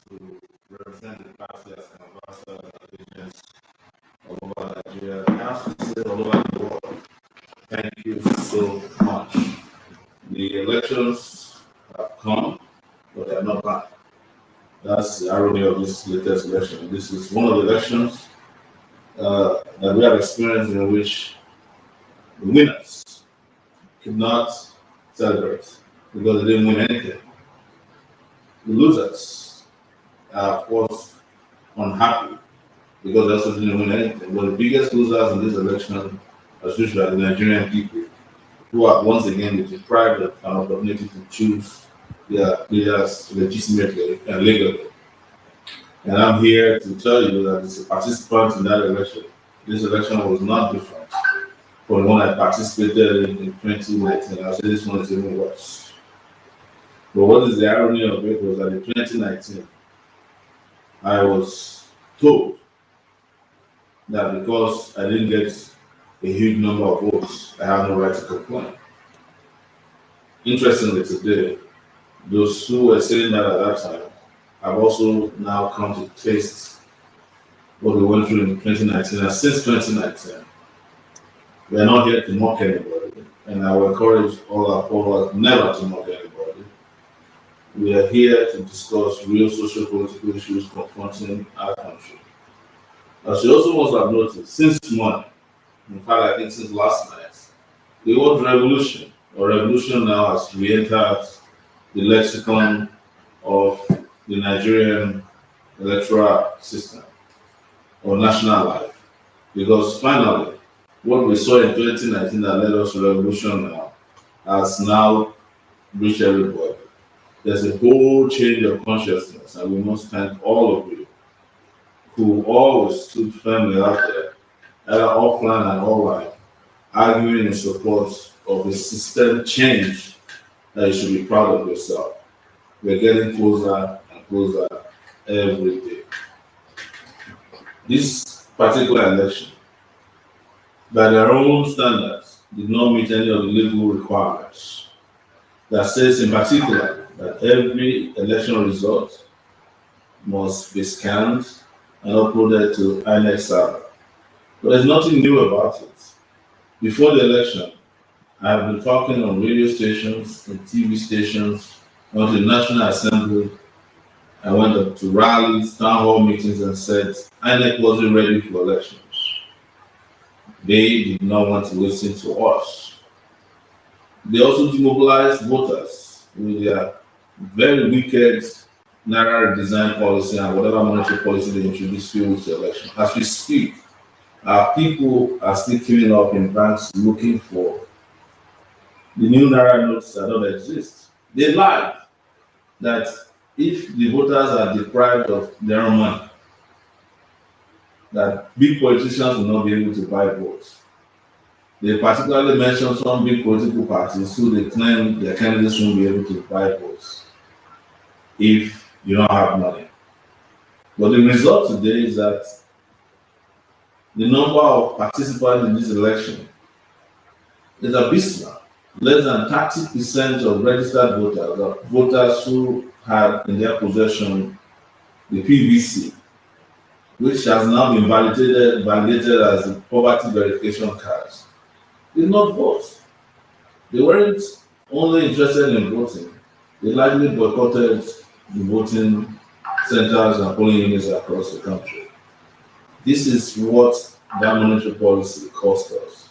to represent the party as an ambassador and agents all over Nigeria, and also all over the world. Thank you so much. The elections have come, but they are not back. That's the irony of this latest election. This is one of the elections that we have experienced in which the winners could not celebrate because they didn't win anything. The losers are, of course, unhappy because they also didn't win anything. But the biggest losers in this election, as usual, are the Nigerian people, who are once again deprived of an opportunity to choose their leaders legitimately and legally. And I'm here to tell you that as a participant in that election, this election was not different from the one I participated in 2019. I'll say this one is even worse. But what is the irony of it was that in 2019, I was told that because I didn't get a huge number of votes, I have no right to complain. Interestingly, today, those who were saying that at that time have also now come to taste what we went through in 2019. And since 2019, we are not here to mock anybody, and I will encourage all our followers never to mock anybody. We are here to discuss real social political issues confronting our country. As you also must have noticed, since morning, in fact, I think since last night, the word revolution or revolution now has re-entered the lexicon of the Nigerian electoral system or national life. Because finally, what we saw in 2019 that led us to revolution now has now reached everybody. There's a whole change of consciousness, and we must thank all of you who always stood firmly out there, either offline and online, arguing in support of a system change that you should be proud of yourself. We're getting closer and closer every day. This particular election, by their own standards, did not meet any of the legal requirements. That says in particular that every election result must be scanned and uploaded to INEC server. But there's nothing new about it. Before the election, I have been talking on radio stations and TV stations, went to the National Assembly, I went up to rallies, town hall meetings, and said INEC wasn't ready for elections. They did not want to listen to us. They also demobilized voters with their very wicked Naira design policy and whatever monetary policy they introduced few weeks to election. As we speak, our people are still queuing up in banks looking for the new Naira notes that don't exist. They lied that if the voters are deprived of their own money, that big politicians will not be able to buy votes. They particularly mentioned some big political parties who they claim their candidates won't be able to buy votes if you don't have money. But the result today is that the number of participants in this election is abysmal. Less than 30% of registered voters are voters who had in their possession the PVC, which has now been validated as the poverty verification cards, did not vote. They weren't only interested in voting, they largely boycotted the voting centers and polling units across the country. This is what that monetary policy cost us.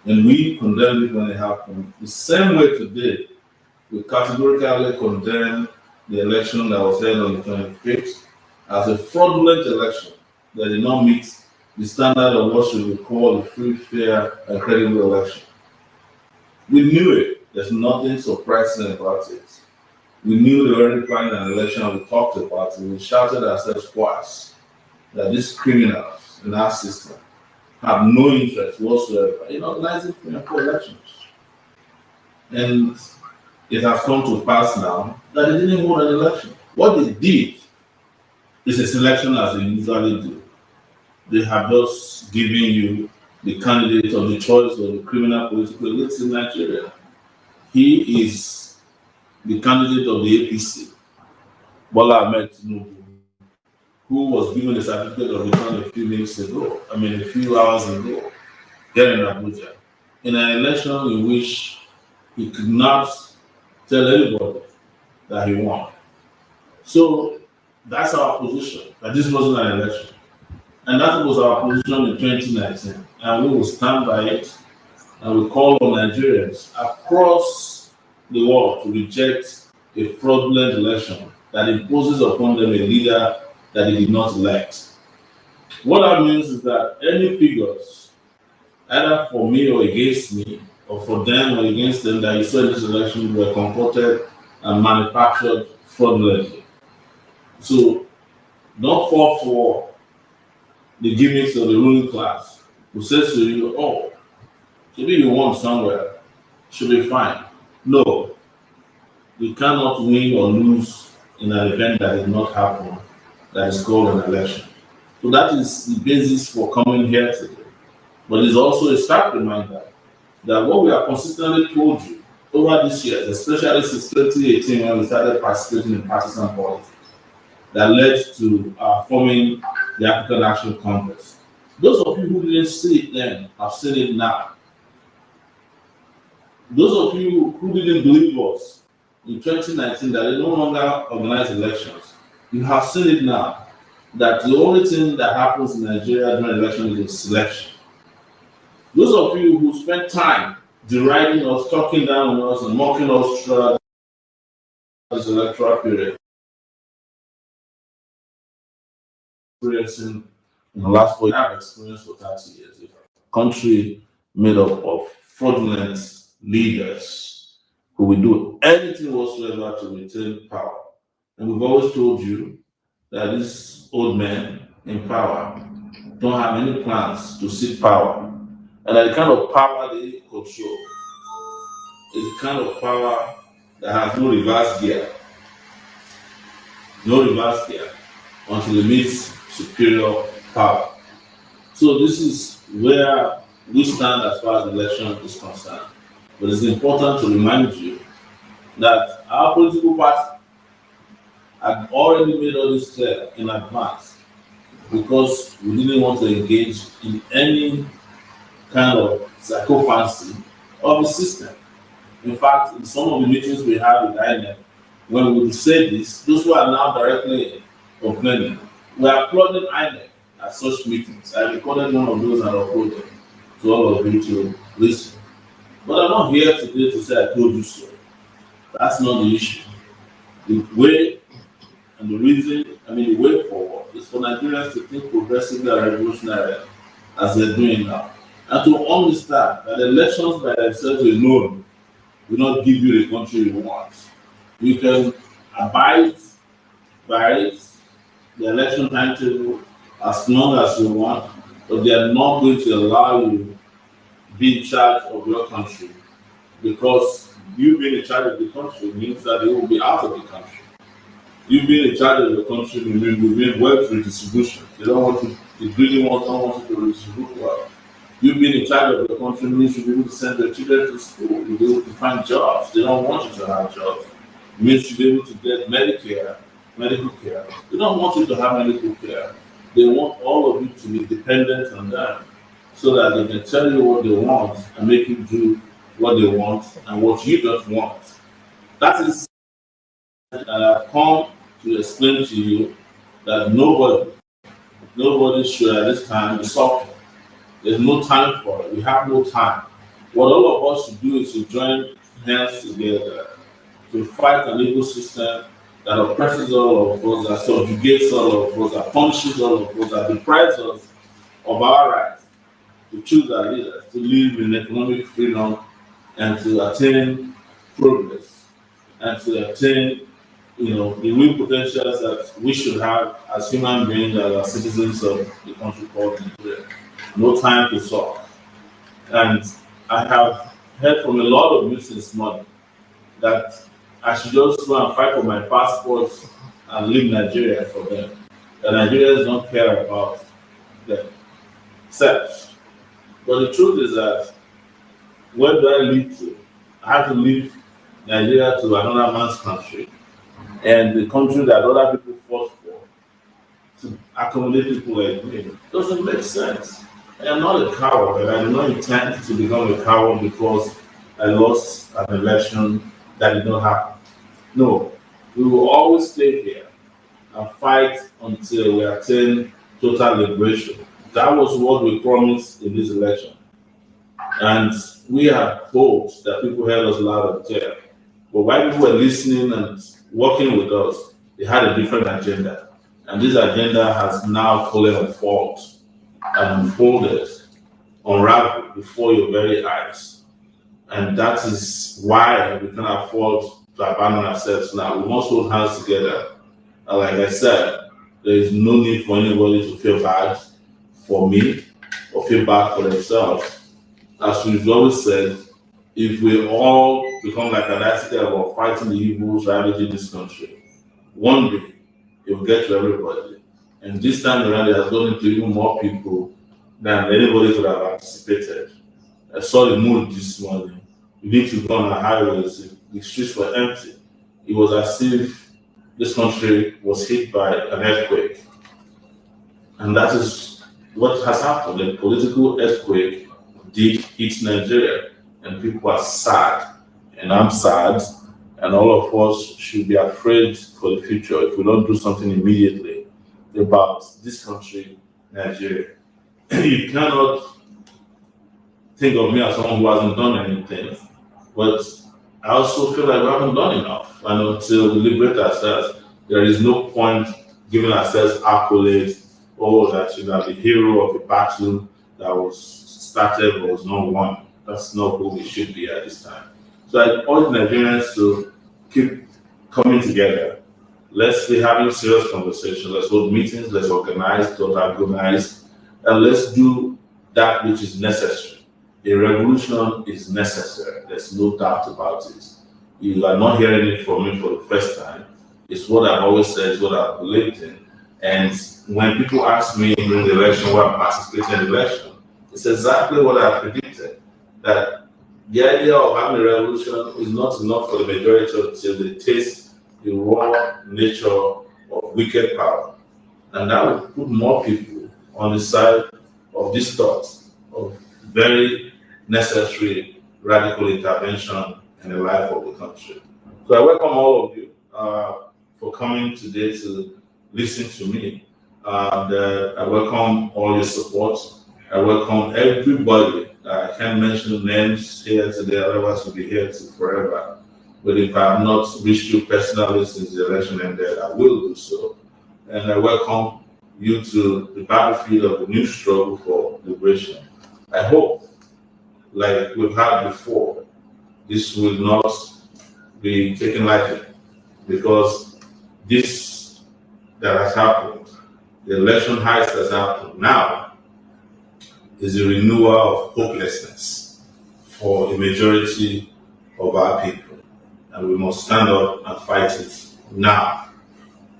And we condemned it when it happened. The same way today, we categorically condemn the election that was held on the 25th as a fraudulent election that did not meet the standard of what should be called a free, fair, and credible election. We knew it. There's nothing surprising about it. We knew they were already planning an election. We talked about it. We shouted ourselves twice that these criminals in our system have no interest whatsoever in organizing free and fair elections. And it has come to pass now that they didn't hold an election. What they did is a selection as they usually do. They have just given you the candidate of the choice of the criminal political elites in Nigeria. He is the candidate of the APC, Bola Ahmed Tinubu. who was given a certificate of return a few minutes ago, a few hours ago, here in Abuja, in an election in which he could not tell anybody that he won. So that's our position, that this wasn't an election. And that was our position in 2019. And we will stand by it, and we call on Nigerians across the world to reject a fraudulent election that imposes upon them a leader that they did not elect. What that means is that any figures, either for me or against me, or for them or against them, that you saw in this election were concocted and manufactured fraudulently. So don't fall for the gimmicks of the ruling class who says to you, oh, maybe you won somewhere, should be fine. No, you cannot win or lose in an event that did not happen, that is called an election. So that is the basis for coming here today. But it's also a stark reminder that what we have consistently told you over these years, especially since 2018 when we started participating in partisan politics, that led to forming the African National Congress. Those of you who didn't see it then have seen it now. Those of you who didn't believe us in 2019 that they no longer organize elections, you have seen it now that the only thing that happens in Nigeria during election is a selection. Those of you who spent time deriding us, talking down on us, and mocking us throughout this electoral period, experiencing in the last 4 years, I've experienced for 30 years. A country made up of fraudulent leaders who will do anything whatsoever to retain power. And we've always told you that these old men in power don't have any plans to seek power. And that the kind of power they control is the kind of power that has no reverse gear. No reverse gear until it meets superior power. So this is where we stand as far as the election is concerned. But it's important to remind you that our political party had already made all this clear in advance because we didn't want to engage in any kind of sycophancy of the system. In fact, in some of the meetings we had with INEC, when we would say this, those who are now directly complaining, we are applauding INEC at such meetings. I recorded one of those and uploaded to all of you to listen. But I'm not here today to say I told you so. That's not the issue. The way and the reason, the way forward is for Nigerians to think progressively and revolutionary as they're doing now. And to understand that elections by themselves alone will not give you the country you want. You can abide by it, the election timetable, as long as you want, but they are not going to allow you to be in charge of your country because you being in charge of the country means that they will be out of the country. You being in charge of the country will mean wealth redistribution. They don't want to, they really don't want you to redistribute wealth. You being in charge of the country means you'll be able to send your children to school, you'll be able to find jobs. They don't want you to have jobs. It means you'll be able to get medical care. They don't want you to have medical care. They want all of you to be dependent on them so that they can tell you what they want and make you do what they want and what you don't want. That is, and I've come to explain to you that nobody should at this time be suffering. There's no time for it. We have no time. What all of us should do is to join hands together to fight an legal system that oppresses all of us, that subjugates all of us, that punishes all of us, that deprives us of our rights to choose our leaders, to live in economic freedom, and to attain progress, and to attain, the real potentials that we should have as human beings, as citizens of the country called Nigeria. No time to solve. And I have heard from a lot of youth this morning that I should just go and fight for my passports and leave Nigeria for them. The Nigerians don't care about themselves. But the truth is that where do I leave to? I have to leave Nigeria to another man's country and the country that other people fought for to accommodate people like me. It doesn't make sense. I am not a coward, and I do not intend to become a coward because I lost an election that did not happen. No, we will always stay here and fight until we attain total liberation. That was what we promised in this election. And we had hoped that people heard us loud and clear. But while people were listening and working with us, they had a different agenda. And this agenda has now fallen on fault and unfolded, unraveled before your very eyes. And that is why we cannot afford to abandon ourselves now. We must hold hands together. And like I said, there is no need for anybody to feel bad for me or feel bad for themselves. As we've always said, if we all become like an idea about fighting the evils ravaging this country, one day it will get to everybody. And this time around, it has gone into even more people than anybody could have anticipated. I saw the mood this morning. You need to go on the highways, the streets were empty. It was as if this country was hit by an earthquake. And that is what has happened. A political earthquake did hit Nigeria, and people are sad. And I'm sad. And all of us should be afraid for the future if we don't do something immediately about this country, Nigeria. You cannot think of me as someone who hasn't done anything, but I also feel like we haven't done enough. And until we liberate ourselves, there is no point giving ourselves accolades or that you are the hero of a battle that was started but was not won. That's not who we should be at this time. So I urge Nigerians to keep coming together. Let's be having serious conversations. Let's hold meetings. Let's organize, don't agonize, and let's do that which is necessary. A revolution is necessary. There's no doubt about it. You are not hearing it from me for the first time. It's what I've always said, it's what I've believed in. And when people ask me during the election where I participated in the election, it's exactly what I predicted. That the idea of having a revolution is not enough for the majority until they taste the raw nature of wicked power. And that will put more people on the side of this thought of very necessary radical intervention in the life of the country. So I welcome all of you for coming today to listen to me. And I welcome all your support. I welcome everybody. I can't mention names here today, otherwise we'll be here till forever. But if I have not reached you personally since the election ended, I will do so. And I welcome you to the battlefield of the new struggle for liberation. I hope, like we've had before, this will not be taken lightly, because this that has happened, the election heist that's happened now, is a renewal of hopelessness for a majority of our people. And we must stand up and fight it now.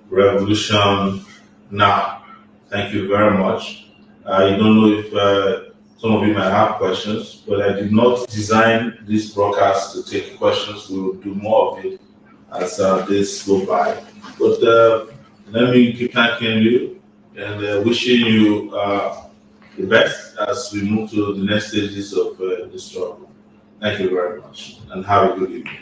Revolution now. Thank you very much. I don't know if some of you might have questions, but I did not design this broadcast to take questions. We will do more of it as days go by. But let me keep thanking you and wishing you the best as we move to the next stages of the struggle. Thank you very much, and have a good evening.